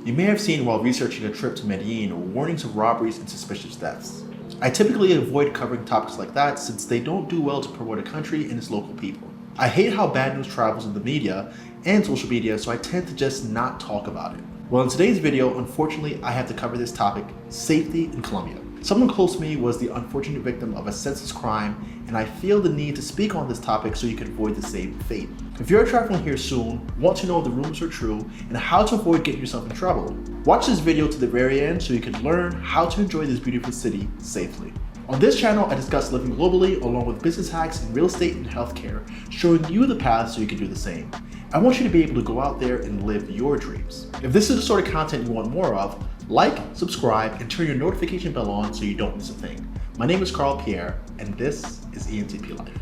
you may have seen while researching a trip to Medellin warnings of robberies and suspicious deaths. I typically avoid covering topics like that since they don't do well to promote a country and its local people. I hate how bad news travels in the media and social media, so I tend to just not talk about it. Well, in today's video, unfortunately, I have to cover this topic, safety in Colombia. Someone close to me was the unfortunate victim of a senseless crime, and I feel the need to speak on this topic so you can avoid the same fate. If you're traveling here soon, want to know if the rumors are true, and how to avoid getting yourself in trouble, watch this video to the very end so you can learn how to enjoy this beautiful city safely. On this channel, I discuss living globally along with business hacks in real estate and healthcare, showing you the path so you can do the same. I want you to be able to go out there and live your dreams. If this is the sort of content you want more of, like, subscribe, and turn your notification bell on so you don't miss a thing. My name is Carl Pierre, and this is ENTP Life.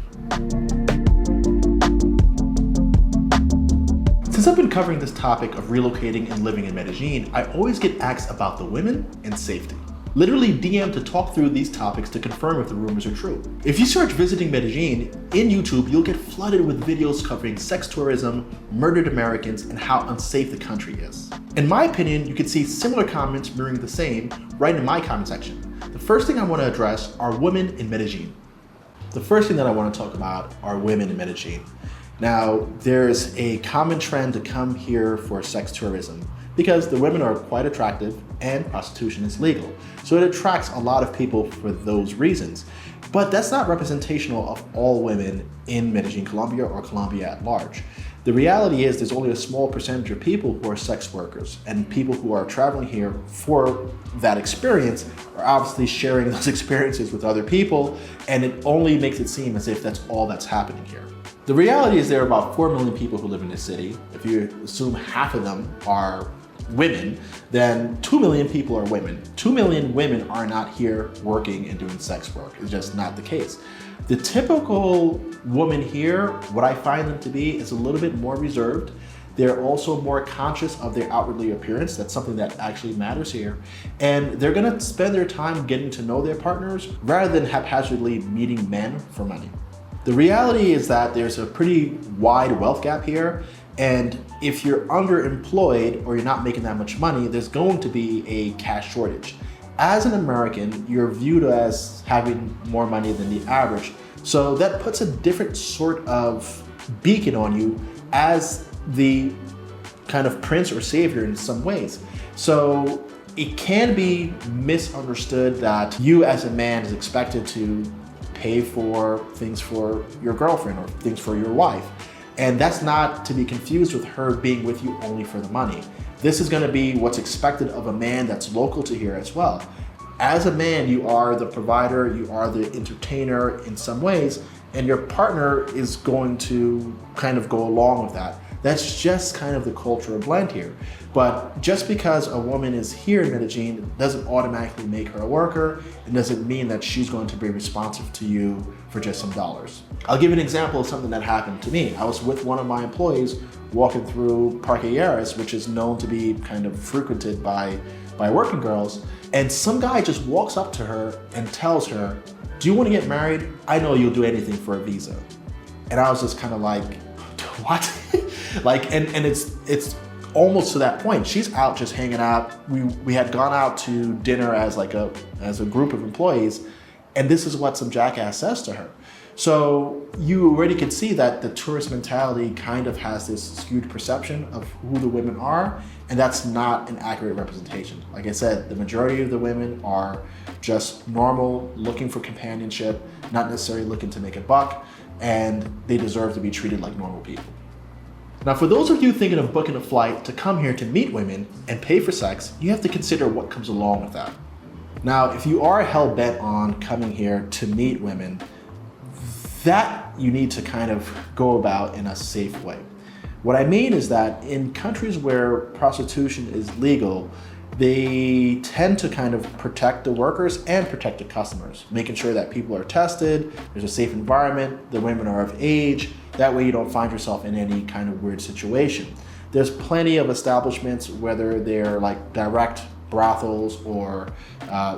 Since I've been covering this topic of relocating and living in Medellin, I always get asked about the women and safety. Literally DM to talk through these topics to confirm if the rumors are true. If you search visiting Medellin in YouTube, you'll get flooded with videos covering sex tourism, murdered Americans, and how unsafe the country is. In my opinion, you can see similar comments mirroring the same right in my comment section. The first thing I want to address are women in Medellin. The first thing that I want to talk about are women in Medellin. Now, there's a common trend to come here for sex tourism because the women are quite attractive and prostitution is legal. So it attracts a lot of people for those reasons. But that's not representational of all women in Medellin, Colombia, or Colombia at large. The reality is there's only a small percentage of people who are sex workers, and people who are traveling here for that experience are obviously sharing those experiences with other people, and it only makes it seem as if that's all that's happening here. The reality is there are about 4 million people who live in this city. If you assume half of them are women, then 2 million people are women. 2 million women are not here working and doing sex work. It's just not the case. The typical woman here, what I find them to be is a little bit more reserved. They're also more conscious of their outwardly appearance. That's something that actually matters here. And they're gonna spend their time getting to know their partners rather than haphazardly meeting men for money. The reality is that there's a pretty wide wealth gap here. And if you're underemployed or you're not making that much money, there's going to be a cash shortage. As an American, you're viewed as having more money than the average. So that puts a different sort of beacon on you as the kind of prince or savior in some ways. So it can be misunderstood that you as a man is expected to pay for things for your girlfriend or things for your wife. And that's not to be confused with her being with you only for the money. This is gonna be what's expected of a man that's local to here as well. As a man, you are the provider, you are the entertainer in some ways, and your partner is going to kind of go along with that. That's just kind of the cultural blend here. But just because a woman is here in Medellin doesn't automatically make her a worker. It doesn't mean that she's going to be responsive to you for just some dollars. I'll give you an example of something that happened to me. I was with one of my employees walking through Parque Aries, which is known to be kind of frequented by working girls. And some guy just walks up to her and tells her, "Do you want to get married? I know you'll do anything for a visa." And I was just kind of like, what? Like, and it's almost to that point. She's out just hanging out. We had gone out to dinner as a group of employees, and this is what some jackass says to her. So you already can see that the tourist mentality kind of has this skewed perception of who the women are, and that's not an accurate representation. Like I said, the majority of the women are just normal, looking for companionship, not necessarily looking to make a buck, and they deserve to be treated like normal people. Now, for those of you thinking of booking a flight to come here to meet women and pay for sex, you have to consider what comes along with that. Now, if you are hell-bent on coming here to meet women, that you need to kind of go about in a safe way. What I mean is that in countries where prostitution is legal, they tend to kind of protect the workers and protect the customers, making sure that people are tested, there's a safe environment, the women are of age. That way you don't find yourself in any kind of weird situation. There's plenty of establishments, whether they're like direct brothels or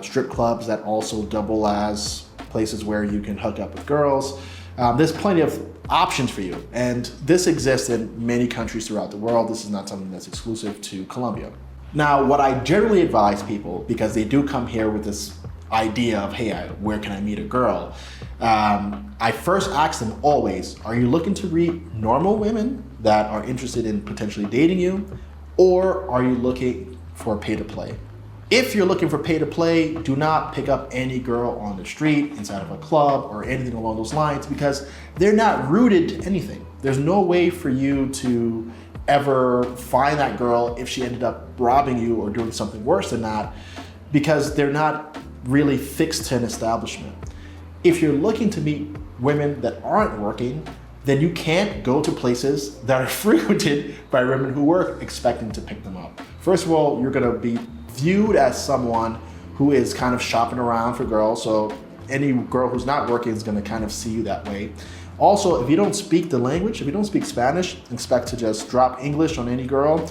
strip clubs that also double as places where you can hook up with girls. There's plenty of options for you, and this exists in many countries throughout the world. This is not something that's exclusive to Colombia. Now, what I generally advise people, because they do come here with this idea of, hey, where can I meet a girl? I first ask them always, are you looking to meet normal women that are interested in potentially dating you? Or are you looking for pay to play? If you're looking for pay to play, do not pick up any girl on the street, inside of a club, or anything along those lines, because they're not rooted to anything. There's no way for you to ever find that girl if she ended up robbing you or doing something worse than that, because they're not really fixed to an establishment. If you're looking to meet women that aren't working, then you can't go to places that are frequented by women who work expecting to pick them up. First of all, you're gonna be viewed as someone who is kind of shopping around for girls, so any girl who's not working is gonna kind of see you that way. Also, if you don't speak the language, if you don't speak Spanish, expect to just drop English on any girl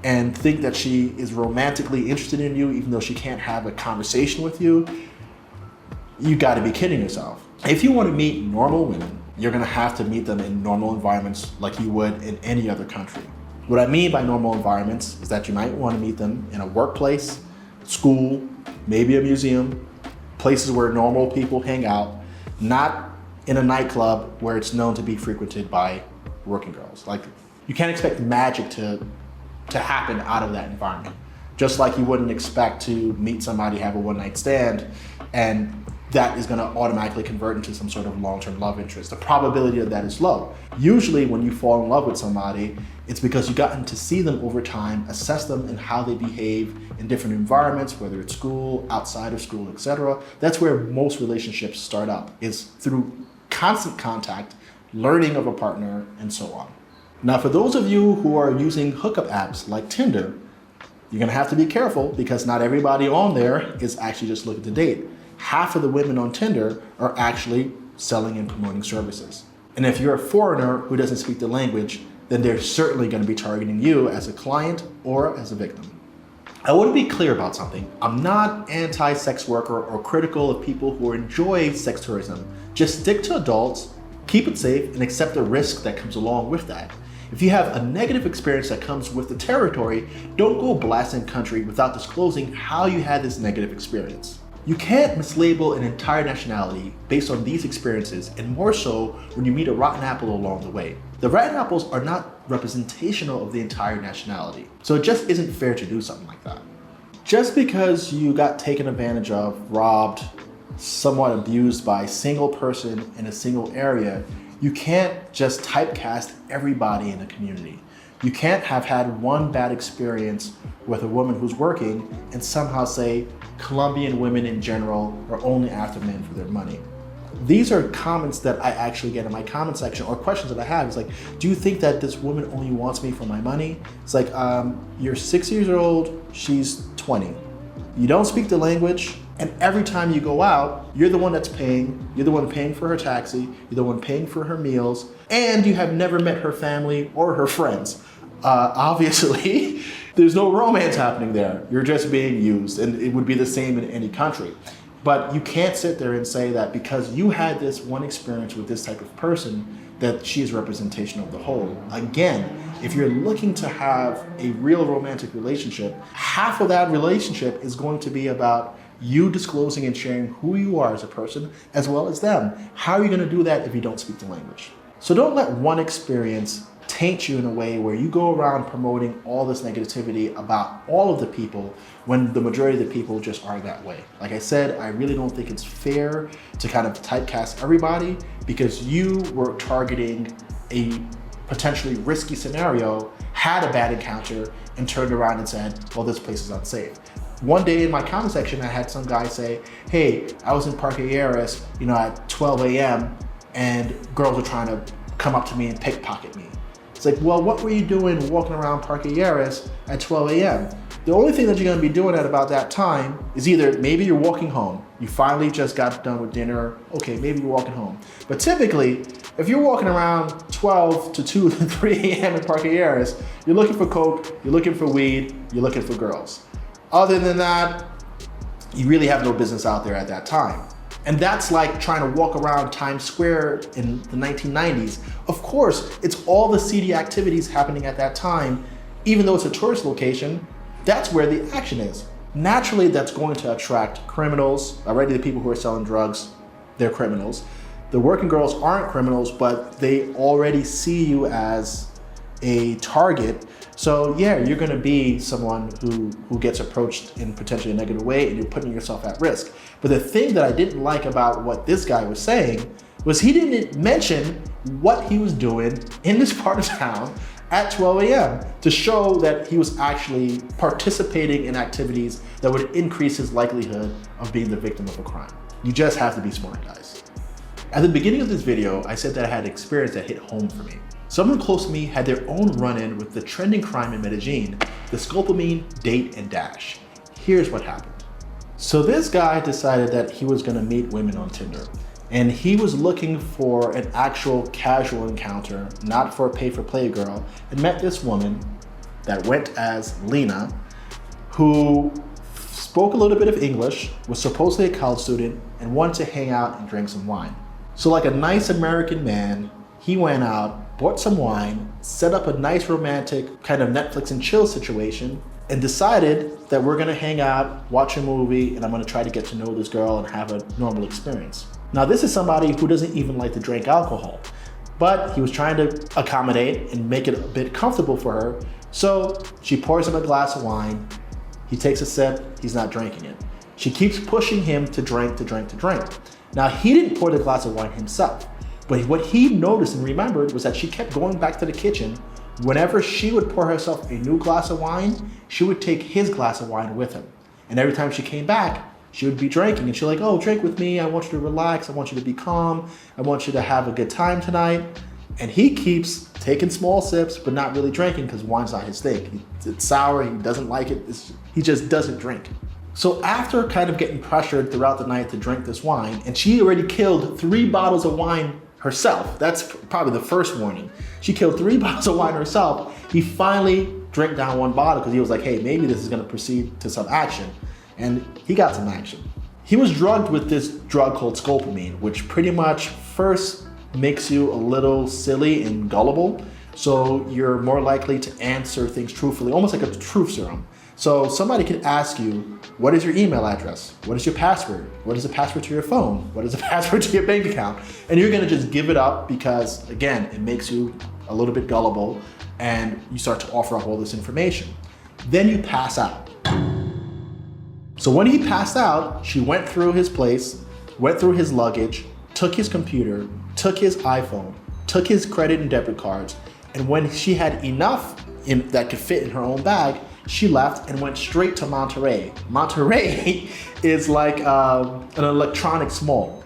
and think that she is romantically interested in you even though she can't have a conversation with you, you gotta be kidding yourself. If you wanna meet normal women, you're gonna have to meet them in normal environments like you would in any other country. What I mean by normal environments is that you might wanna meet them in a workplace, school, maybe a museum, places where normal people hang out, not in a nightclub where it's known to be frequented by working girls. Like, you can't expect magic to happen out of that environment. Just like you wouldn't expect to meet somebody, have a one-night stand, and that is gonna automatically convert into some sort of long-term love interest. The probability of that is low. Usually when you fall in love with somebody, it's because you've gotten to see them over time, assess them and how they behave in different environments, whether it's school, outside of school, etc. That's where most relationships start up, is through constant contact, learning of a partner, and so on. Now, for those of you who are using hookup apps like Tinder, you're gonna have to be careful because not everybody on there is actually just looking to date. Half of the women on Tinder are actually selling and promoting services. And if you're a foreigner who doesn't speak the language, then they're certainly gonna be targeting you as a client or as a victim. I want to be clear about something. I'm not anti-sex worker or critical of people who enjoy sex tourism. Just stick to adults, keep it safe, and accept the risk that comes along with that. If you have a negative experience that comes with the territory, don't go blasting country without disclosing how you had this negative experience. You can't mislabel an entire nationality based on these experiences, and more so when you meet a rotten apple along the way. The rotten apples are not representational of the entire nationality, so it just isn't fair to do something like that. Just because you got taken advantage of, robbed, somewhat abused by a single person in a single area, you can't just typecast everybody in the community. You can't have had one bad experience with a woman who's working and somehow say Colombian women in general are only after men for their money. These are comments that I actually get in my comment section, or questions that I have. It's like, do you think that this woman only wants me for my money? It's like, you're 6 years old, she's 20. You don't speak the language, and every time you go out, you're the one that's paying. You're the one paying for her taxi. You're the one paying for her meals, and you have never met her family or her friends. Obviously, there's no romance happening there. You're just being used, and it would be the same in any country. But you can't sit there and say that because you had this one experience with this type of person, that she is representation of the whole. Again, if you're looking to have a real romantic relationship, half of that relationship is going to be about you disclosing and sharing who you are as a person, as well as them. How are you gonna do that if you don't speak the language? So don't let one experience taint you in a way where you go around promoting all this negativity about all of the people when the majority of the people just are that way. Like I said, I really don't think it's fair to kind of typecast everybody because you were targeting a potentially risky scenario, had a bad encounter, and turned around and said, well, this place is unsafe. One day in my comment section, I had some guy say, hey, I was in Parque Aries, at 12 a.m. and girls were trying to come up to me and pickpocket me. It's like, well, what were you doing walking around Parque Aries at 12 a.m.? The only thing that you're gonna be doing at about that time is either maybe you're walking home, you finally just got done with dinner, okay, maybe you're walking home. But typically, if you're walking around 12 to 2 to 3 a.m. in Parque Aries, you're looking for coke, you're looking for weed, you're looking for girls. Other than that, you really have no business out there at that time. And that's like trying to walk around Times Square in the 1990s. Of course, it's all the seedy activities happening at that time. Even though it's a tourist location, That's where the action is. Naturally, that's going to attract criminals. Already the people who are selling drugs, they're criminals. The working girls aren't criminals, but they already see you as a target. So yeah, you're gonna be someone who gets approached in potentially a negative way, and you're putting yourself at risk. But the thing that I didn't like about what this guy was saying was he didn't mention what he was doing in this part of town at 12 a.m. to show that he was actually participating in activities that would increase his likelihood of being the victim of a crime. You just have to be smart, guys. At the beginning of this video, I said that I had an experience that hit home for me. Someone close to me had their own run-in with the trending crime in Medellin, the scopolamine date and dash. Here's what happened. So this guy decided that he was gonna meet women on Tinder, and he was looking for an actual casual encounter, not for a pay-for-play girl, and met this woman that went as Lena, who spoke a little bit of English, was supposedly a college student, and wanted to hang out and drink some wine. So like a nice American man, he went out, bought some wine, set up a nice romantic kind of Netflix and chill situation, and decided that we're gonna hang out, watch a movie, and I'm gonna try to get to know this girl and have a normal experience. Now this is somebody who doesn't even like to drink alcohol, but he was trying to accommodate and make it a bit comfortable for her. So she pours him a glass of wine, he takes a sip, he's not drinking it. She keeps pushing him to drink. Now he didn't pour the glass of wine himself, but what he noticed and remembered was that she kept going back to the kitchen. Whenever she would pour herself a new glass of wine, she would take his glass of wine with him. And every time she came back, she would be drinking, and she's like, oh, drink with me, I want you to relax, I want you to be calm, I want you to have a good time tonight. And he keeps taking small sips, but not really drinking because wine's not his thing. It's sour, he doesn't like it, he just doesn't drink. So after kind of getting pressured throughout the night to drink this wine, and she already killed 3 bottles of wine herself, that's probably the first warning. She killed 3 bottles of wine herself. He finally drank down 1 bottle because he was like, hey, maybe this is gonna proceed to some action. And he got some action. He was drugged with this drug called scopolamine, which pretty much first makes you a little silly and gullible. So you're more likely to answer things truthfully, almost like a truth serum. So somebody could ask you, what is your email address? What is your password? What is the password to your phone? What is the password to your bank account? And you're gonna just give it up because, again, it makes you a little bit gullible and you start to offer up all this information. Then you pass out. So when he passed out, she went through his place, went through his luggage, took his computer, took his iPhone, took his credit and debit cards, and when she had enough that could fit in her own bag, she left and went straight to Monterey. Monterey is like an electronics mall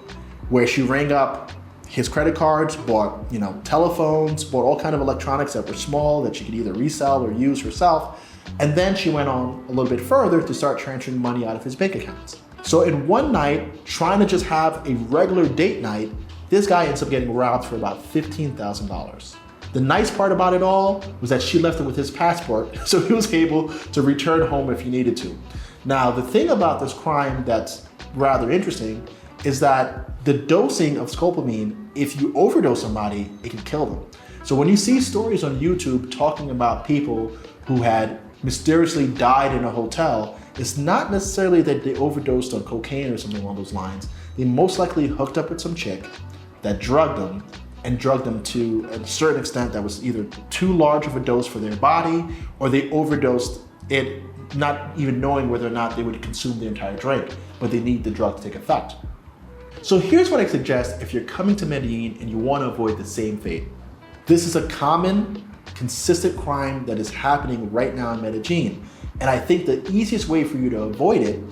where she rang up his credit cards, bought telephones, bought all kind of electronics that were small that she could either resell or use herself. And then she went on a little bit further to start transferring money out of his bank accounts. So in one night, trying to just have a regular date night, this guy ends up getting robbed for about $15,000. The nice part about it all was that she left him with his passport, so he was able to return home if he needed to. Now, the thing about this crime that's rather interesting is that the dosing of scopolamine, if you overdose somebody, it can kill them. So when you see stories on YouTube talking about people who had mysteriously died in a hotel, it's not necessarily that they overdosed on cocaine or something along those lines. They most likely hooked up with some chick that drugged them, and drugged them to a certain extent that was either too large of a dose for their body, or they overdosed it not even knowing whether or not they would consume the entire drink, but they need the drug to take effect. So here's what I suggest if you're coming to Medellin and you want to avoid the same fate. This is a common, consistent crime that is happening right now in Medellin. And I think the easiest way for you to avoid it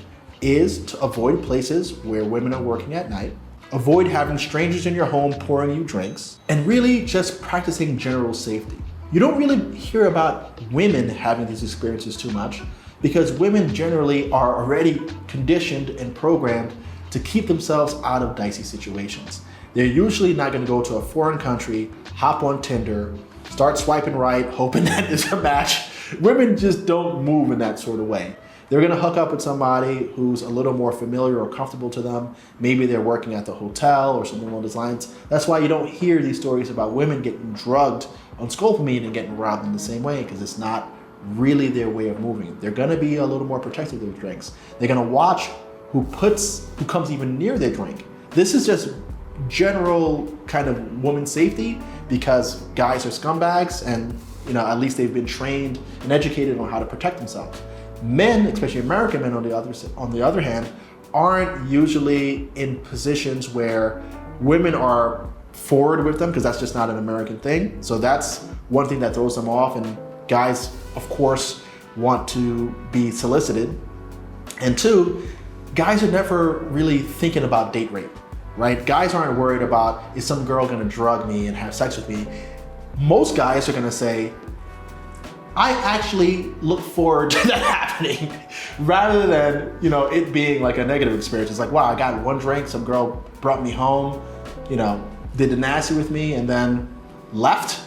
is to avoid places where women are working at night, avoid having strangers in your home pouring you drinks, and really just practicing general safety. You don't really hear about women having these experiences too much because women generally are already conditioned and programmed to keep themselves out of dicey situations. They're usually not gonna go to a foreign country, hop on Tinder, start swiping right, hoping that there's a match. Women just don't move in that sort of way. They're gonna hook up with somebody who's a little more familiar or comfortable to them. Maybe they're working at the hotel or something along those lines. That's why you don't hear these stories about women getting drugged on scopolamine and getting robbed in the same way, because it's not really their way of moving. They're gonna be a little more protective of their drinks. They're gonna watch who comes even near their drink. This is just general kind of woman safety, because guys are scumbags, and at least they've been trained and educated on how to protect themselves. Men, especially American men on the other hand, aren't usually in positions where women are forward with them, because that's just not an American thing. So that's one thing that throws them off, and guys, of course, want to be solicited. And two, guys are never really thinking about date rape, right? Guys aren't worried about, is some girl gonna drug me and have sex with me? Most guys are gonna say, I actually look forward to that happening, rather than it being like a negative experience. It's like, wow, I got one drink, some girl brought me home, did the nasty with me, and then left.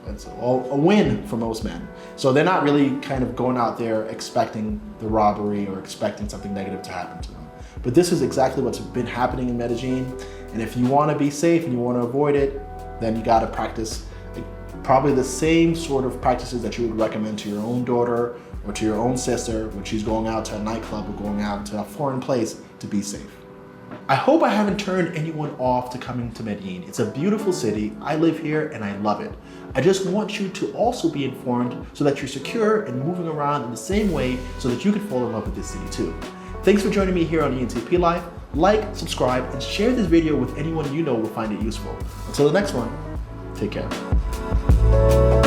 It's a win for most men. So they're not really kind of going out there expecting the robbery or expecting something negative to happen to them. But this is exactly what's been happening in Medellin. And if you want to be safe and you want to avoid it, then you got to practice probably the same sort of practices that you would recommend to your own daughter or to your own sister when she's going out to a nightclub or going out to a foreign place to be safe. I hope I haven't turned anyone off to coming to Medellin. It's a beautiful city. I live here and I love it. I just want you to also be informed so that you're secure and moving around in the same way, so that you can fall in love with this city too. Thanks for joining me here on ENTP Life. Like, subscribe, and share this video with anyone you know will find it useful. Until the next one, take care.